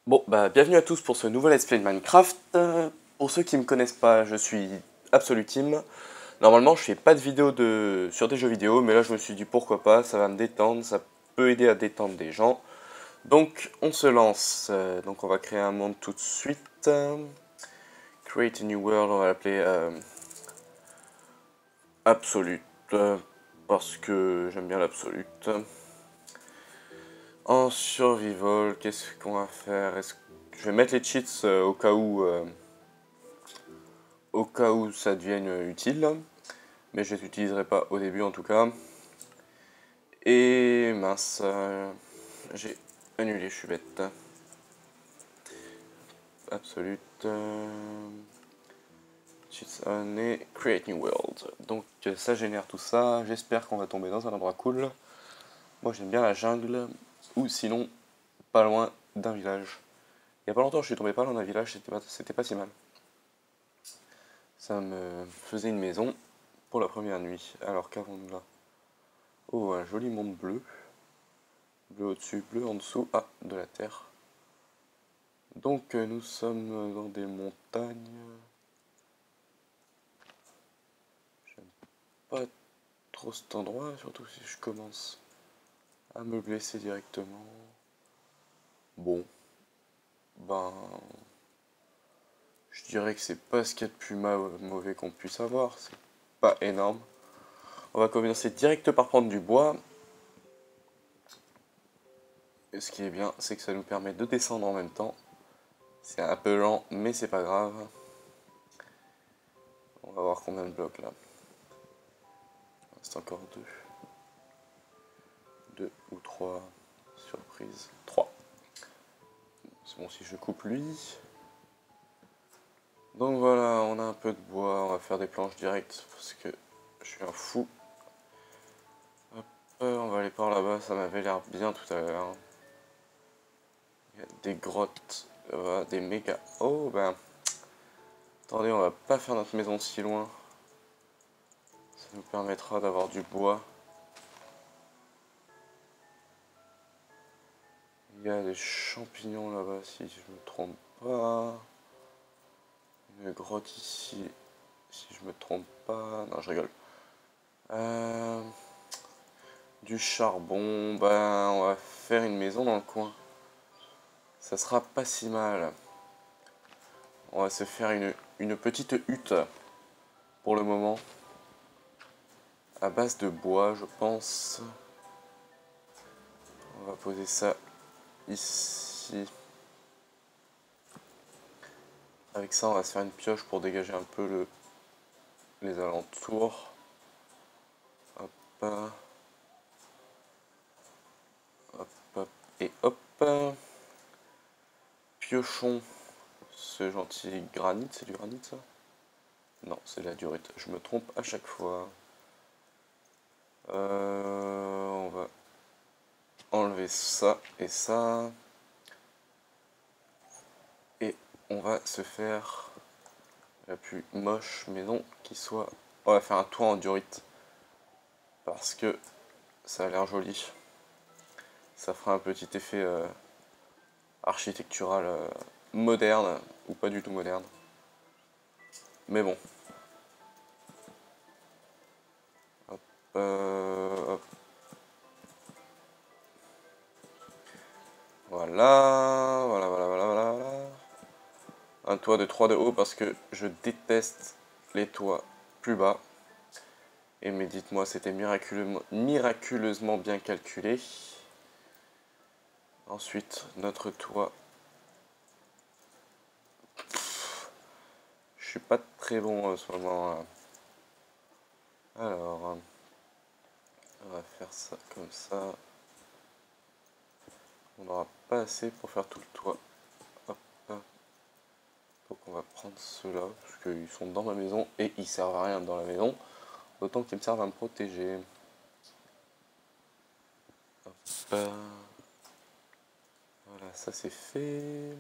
Bon, bah bienvenue à tous pour ce nouvel let's play de Minecraft. Pour ceux qui me connaissent pas, je suis Absoluteam. Normalement, je fais pas de vidéo sur des jeux vidéo, mais là je me suis dit pourquoi pas, ça va me détendre, ça peut aider à détendre des gens. Donc on se lance. Donc on va créer un monde tout de suite. Create a new world, on va l'appeler Absolute, parce que j'aime bien l'Absolute. En survival, qu'est-ce qu'on va faire? Je vais mettre les cheats au cas où ça devienne utile, mais je les utiliserai pas au début en tout cas. Et mince, j'ai annulé, je suis bête. Absolute, cheats on et create new world. Donc ça génère tout ça, j'espère qu'on va tomber dans un endroit cool. Moi j'aime bien la jungle, ou sinon pas loin d'un village. Il y a pas longtemps je suis tombé pas loin d'un village, c'était pas si mal. Ça me faisait une maison pour la première nuit, alors qu'avant de là. Oh, un joli monde bleu. Bleu au-dessus, bleu en dessous. Ah, de la terre. Donc nous sommes dans des montagnes. J'aime pas trop cet endroit, surtout si je commence à me blesser directement. Bon, ben, je dirais que c'est pas ce qu'il y a de plus mauvais qu'on puisse avoir. C'est pas énorme. On va commencer direct par prendre du bois. Et ce qui est bien, c'est que ça nous permet de descendre en même temps. C'est un peu lent, mais c'est pas grave. On va voir combien de blocs là. C'est encore deux. 2 ou 3. Surprise. 3. C'est bon si je coupe lui. Donc voilà, on a un peu de bois. On va faire des planches directes parce que je suis un fou. Hop, on va aller par là-bas. Ça m'avait l'air bien tout à l'heure. Il y a des grottes. Des méga. Oh ben. Attendez, on va pas faire notre maison si loin. Ça nous permettra d'avoir du bois. Il y a des champignons là-bas si je me trompe pas. Une grotte ici si je me trompe pas. Non, je rigole. Du charbon. Ben, on va faire une maison dans le coin. Ça sera pas si mal. On va se faire une petite hutte pour le moment. À base de bois, je pense. On va poser ça ici. Avec ça, on va se faire une pioche pour dégager un peu les alentours. Hop, hop, hop, et hop. Piochons ce gentil granit. C'est du granit ça? Non, c'est de la durite. Je me trompe à chaque fois. On va enlever ça et ça. Et on va se faire la plus moche maison qui soit. On va faire un toit en durite. Parce que ça a l'air joli. Ça fera un petit effet architectural moderne. Ou pas du tout moderne. Mais bon. Hop, hop. Voilà, voilà, voilà, voilà, voilà. Un toit de 3 de haut parce que je déteste les toits plus bas. Et mais dites-moi, c'était miraculeusement bien calculé. Ensuite, notre toit. Je suis pas très bon en ce moment. Alors, on va faire ça comme ça. On n'aura pas assez pour faire tout le toit. Hop, hop. Donc on va prendre ceux-là, parce qu'ils sont dans ma maison et ils servent à rien dans la maison. Autant qu'ils me servent à me protéger. Hop, voilà, ça c'est fait.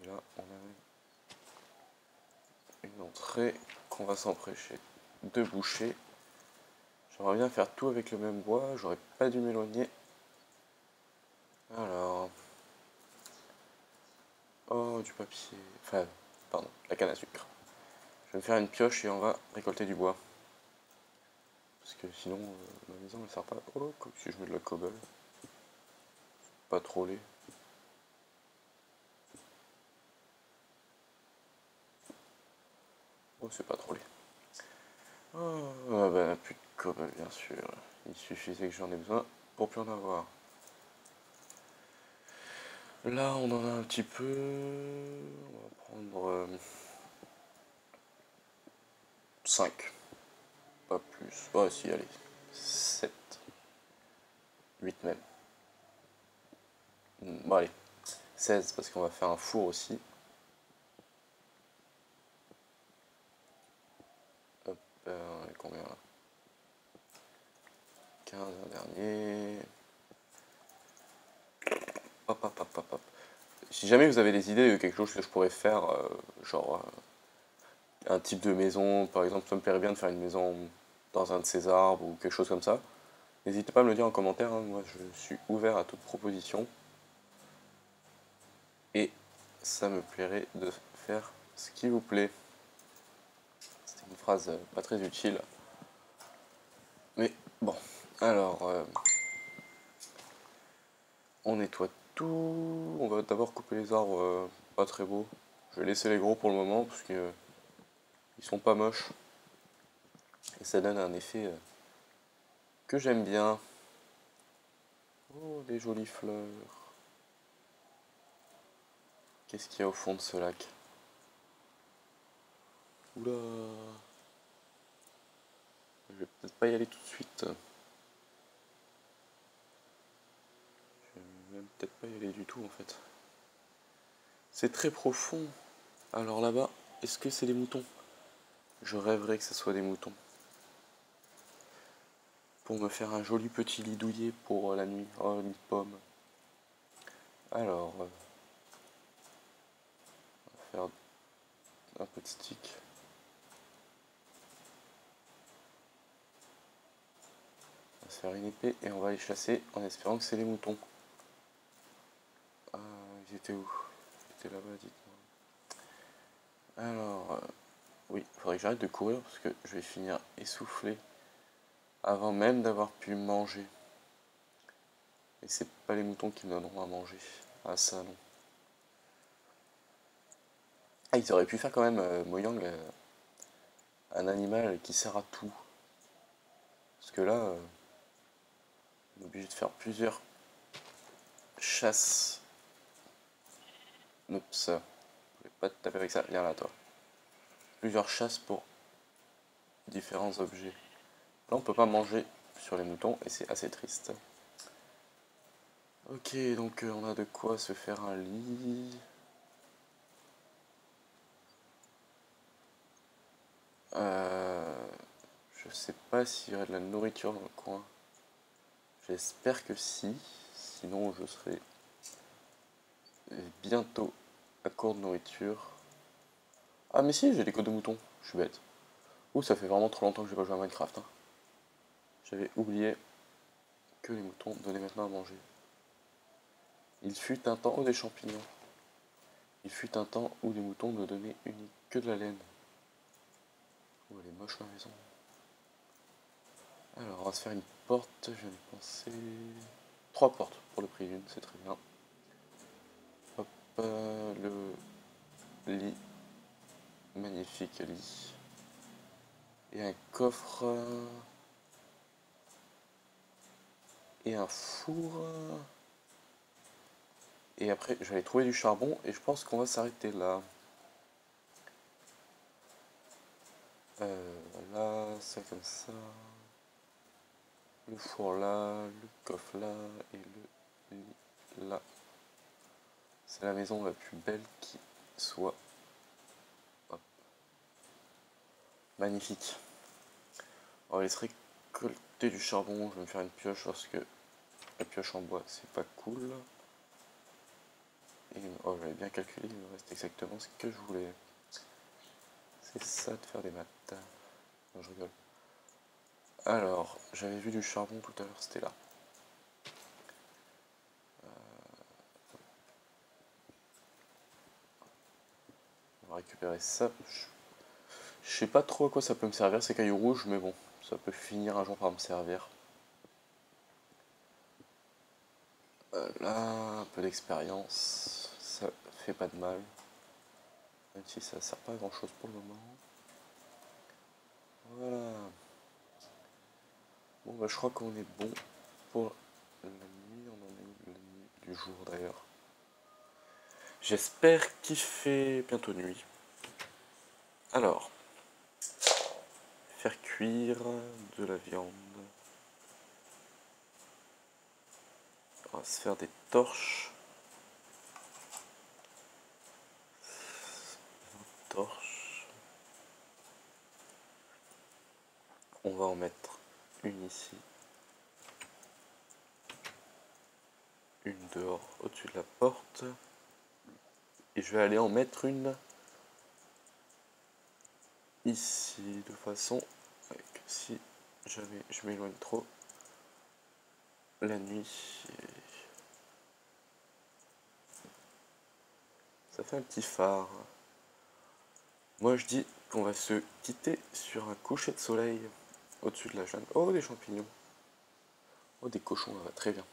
Et là, on a une entrée qu'on va s'emprêcher 2 bouchées. J'aimerais bien faire tout avec le même bois, j'aurais pas dû m'éloigner. Alors... Oh, du papier... Enfin, pardon, la canne à sucre. Je vais me faire une pioche et on va récolter du bois. Parce que sinon, ma maison elle sert pas... Oh, comme si je mets de la cobble. Pas trop laid. Oh, c'est pas trop laid. Oh, bah, plus de cobble, bien sûr. Il suffisait que j'en ai besoin pour plus en avoir. Là, on en a un petit peu. On va prendre 5. Pas plus. Oh, si, allez. 7. 8 même. Bon, allez. 16 parce qu'on va faire un four aussi. Hop, on est combien là? 15 un dernier. Hop, hop, hop, hop, hop. Si jamais vous avez des idées de quelque chose que je pourrais faire, genre un type de maison, par exemple, ça me plairait bien de faire une maison dans un de ces arbres ou quelque chose comme ça, n'hésitez pas à me le dire en commentaire, hein. Moi je suis ouvert à toute proposition. Et ça me plairait de faire ce qui vous plaît. C'était une phrase pas très utile. Mais bon, alors on nettoie tout. On va d'abord couper les arbres pas très beaux. Je vais laisser les gros pour le moment parce que ils sont pas moches. Et ça donne un effet que j'aime bien. Oh, des jolies fleurs. Qu'est-ce qu'il y a au fond de ce lac? Oula. Je vais peut-être pas y aller tout de suite. Je vais même peut-être pas y aller du tout en fait. C'est très profond. Alors là-bas, est-ce que c'est des moutons? Je rêverais que ce soit des moutons. Pour me faire un joli petit lit douillet pour la nuit. Oh, une pomme. Alors, on va faire un peu de stick. On va se faire une épée et on va les chasser en espérant que c'est des moutons. Ah, ils étaient où? Ils étaient là-bas, dites-moi. Alors, oui, il faudrait que j'arrête de courir parce que je vais finir essoufflé avant même d'avoir pu manger. Et c'est pas les moutons qui me donneront à manger. Ah ça non. Ah, ils auraient pu faire quand même, Mojang, un animal qui sert à tout. Parce que là, on est obligé de faire plusieurs chasses. Oups, je vais pas te taper avec ça. Viens là, toi. Plusieurs chasses pour différents objets. Là, on peut pas manger sur les moutons et c'est assez triste. Ok, donc on a de quoi se faire un lit. Je sais pas s'il y aurait de la nourriture dans le coin. J'espère que si. Sinon, je serai bientôt à court de nourriture. Ah, mais si, j'ai des côtes de mouton. Je suis bête. Ouh, ça fait vraiment trop longtemps que j'ai pas joué à Minecraft, hein. J'avais oublié que les moutons donnaient maintenant à manger. Il fut un temps... Oh, des champignons. Il fut un temps où les moutons ne donnaient unique que de la laine. Oh, elle est moche la maison. Alors, on va se faire une porte, je viens de penser... 3 portes pour le prix d'une, c'est très bien. Hop, le lit. Magnifique lit. Et un coffre. Et un four. Et après, je vais aller trouver du charbon et je pense qu'on va s'arrêter là. Là, ça comme ça. Le four là, le coffre là et le lit là. C'est la maison la plus belle qui soit. Hop. Magnifique. On va laisser récolter du charbon. Je vais me faire une pioche parce que la pioche en bois c'est pas cool. Et, oh, j'avais bien calculé, il me reste exactement ce que je voulais. C'est ça de faire des maths. Non, je rigole. Alors, j'avais vu du charbon tout à l'heure, c'était là. On va récupérer ça. Je sais pas trop à quoi ça peut me servir ces cailloux rouges, mais bon, ça peut finir un jour par me servir. Là, un peu d'expérience, ça fait pas de mal. Même si ça sert pas à grand chose pour le moment. Voilà. Bon bah je crois qu'on est bon pour la nuit, on en est où la nuit du jour d'ailleurs. J'espère qu'il fait bientôt nuit. Alors, faire cuire de la viande. On va se faire des torches. Torches. On va en mettre une ici. Une dehors au-dessus de la porte. Et je vais aller en mettre une ici de façon que si jamais je m'éloigne trop la nuit, ça fait un petit phare. Moi je dis qu'on va se quitter sur un coucher de soleil au-dessus de la jungle. Oh, des champignons. Oh, des cochons, ça va très bien.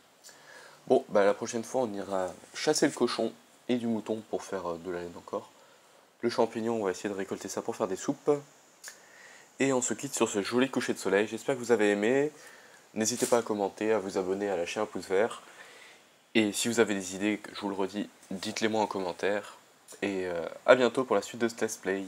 Bon, bah la prochaine fois on ira chasser le cochon et du mouton pour faire de la laine encore. Le champignon, on va essayer de récolter ça pour faire des soupes. Et on se quitte sur ce joli coucher de soleil. J'espère que vous avez aimé. N'hésitez pas à commenter, à vous abonner, à lâcher un pouce vert. Et si vous avez des idées, je vous le redis, dites-les moi en commentaire. Et à bientôt pour la suite de ce let's play.